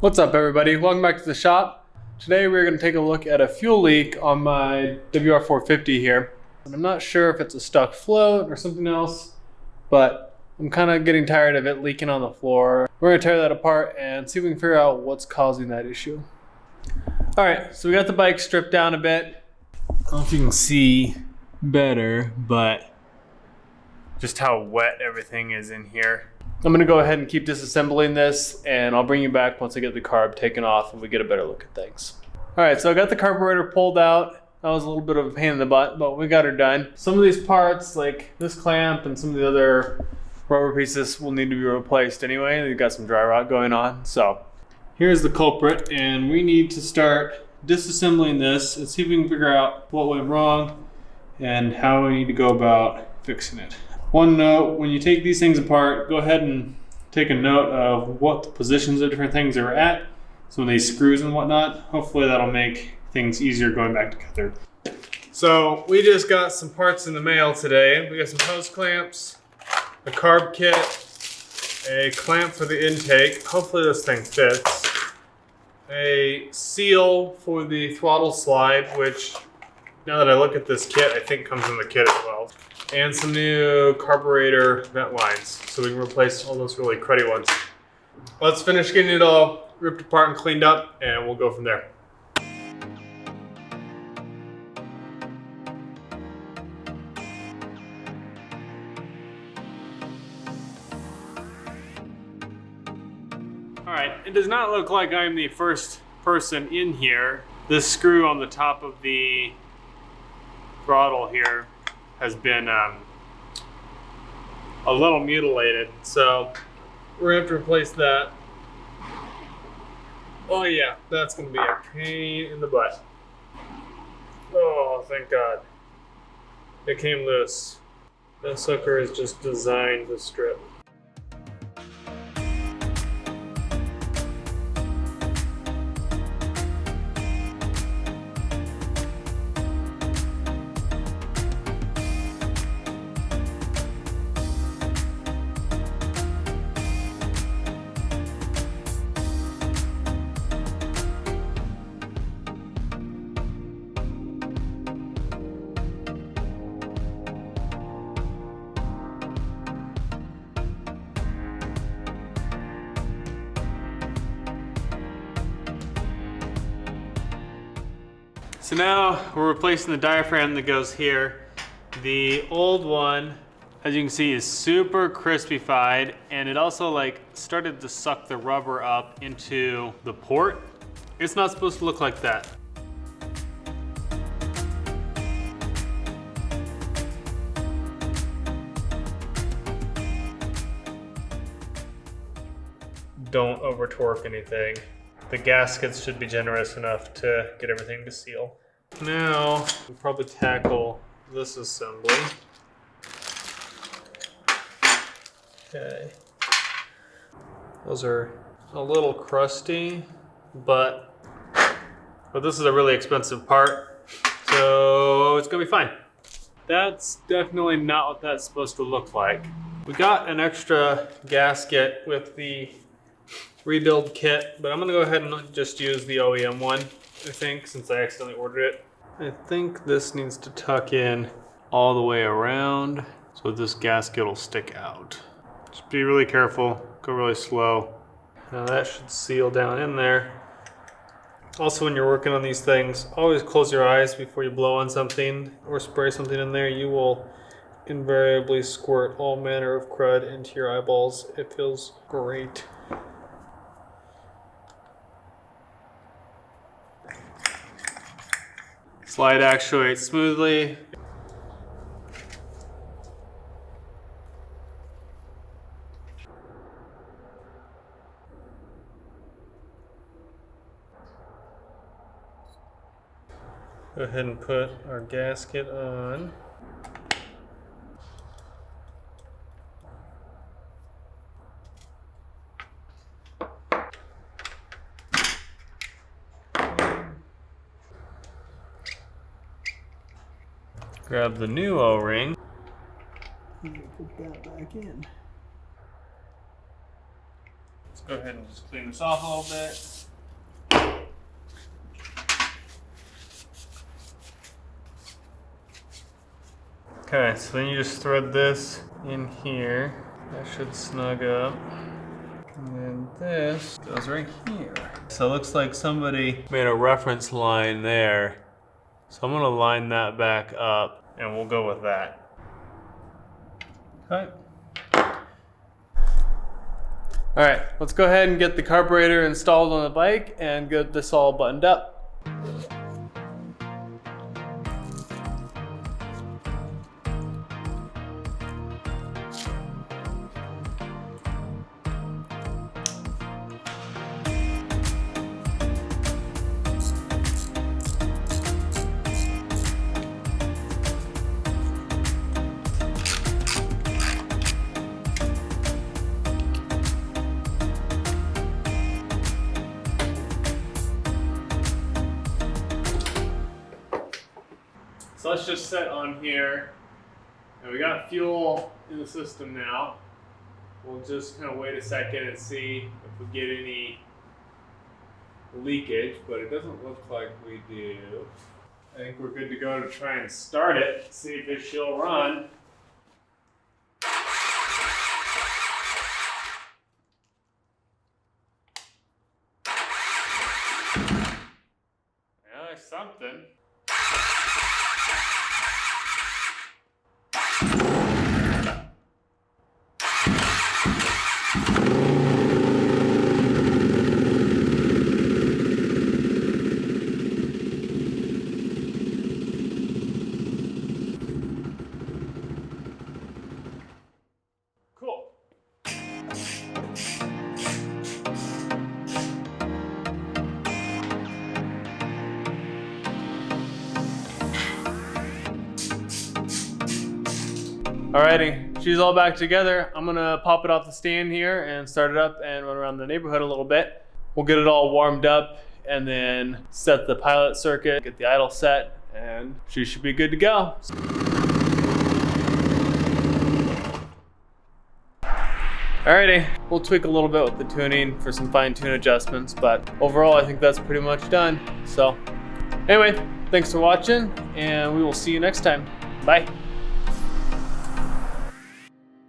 What's up everybody, welcome back to the shop. Today we're going to take a look at a fuel leak on my WR450 here. And I'm not sure if it's a stuck float or something else, but I'm kind of getting tired of it leaking on the floor. We're going to tear that apart and see if we can figure out what's causing that issue. Alright, so we got the bike stripped down a bit. I don't know if you can see better, but just how wet everything is in here. I'm gonna go ahead and keep disassembling this, and I'll bring you back once I get the carb taken off and we get a better look at things. All right, so I got the carburetor pulled out. That was a little bit of a pain in the butt, but we got her done. Some of these parts, like this clamp and some of the other rubber pieces, will need to be replaced anyway. They've got some dry rot going on. So here's the culprit, and we need to start disassembling this and see if we can figure out what went wrong and how we need to go about fixing it. One note, when you take these things apart, go ahead and take a note of what the positions of different things are at, some of these screws and whatnot. Hopefully that'll make things easier going back together. So we just got some parts in the mail today. We got some hose clamps, a carb kit, a clamp for the intake. Hopefully this thing fits. A seal for the throttle slide, which now that I look at this kit, I think comes in the kit as well. And some new carburetor vent lines, so we can replace all those really cruddy ones. Let's finish getting it all ripped apart and cleaned up, and we'll go from there. All right, it does not look like I'm the first person in here. This screw on the top of the throttle here has been a little mutilated, so we're gonna have to replace that. Oh yeah, that's gonna be a pain in the butt. Oh, thank God. It came loose. That sucker is just designed to strip. So now we're replacing the diaphragm that goes here. The old one, as you can see, is super crispified, and it also like started to suck the rubber up into the port. It's not supposed to look like that. Don't over torque anything. The gaskets should be generous enough to get everything to seal. Now, we'll probably tackle this assembly. Okay. Those are a little crusty, but this is a really expensive part, so it's gonna be fine. That's definitely not what that's supposed to look like. We got an extra gasket with the rebuild kit, but I'm gonna go ahead and just use the OEM one, I think, since I accidentally ordered it. I think this needs to tuck in all the way around so this gasket will stick out. Just be really careful, go really slow. Now that should seal down in there. Also, when you're working on these things, always close your eyes before you blow on something or spray something in there. You will invariably squirt all manner of crud into your eyeballs. It feels great. Slide actuates smoothly. Go ahead and put our gasket on. Grab the new O-ring. Put that back in. Let's go ahead and just clean this off a little bit. Okay, so then you just thread this in here. That should snug up. And then this goes right here. So it looks like somebody made a reference line there. So I'm gonna line that back up and we'll go with that. Okay. All right, let's go ahead and get the carburetor installed on the bike and get this all buttoned up. So let's just set on here, and we got fuel in the system now. We'll just kind of wait a second and see if we get any leakage, but it doesn't look like we do. I think we're good to go to try and start it, see if it shall run. Yeah, there's something. Cool. Alrighty, she's all back together. I'm gonna pop it off the stand here and start it up and run around the neighborhood a little bit. We'll get it all warmed up and then set the pilot circuit, get the idle set, and she should be good to go. Alrighty, we'll tweak a little bit with the tuning for some fine tune adjustments, but overall I think that's pretty much done. So anyway, thanks for watching and we will see you next time. Bye.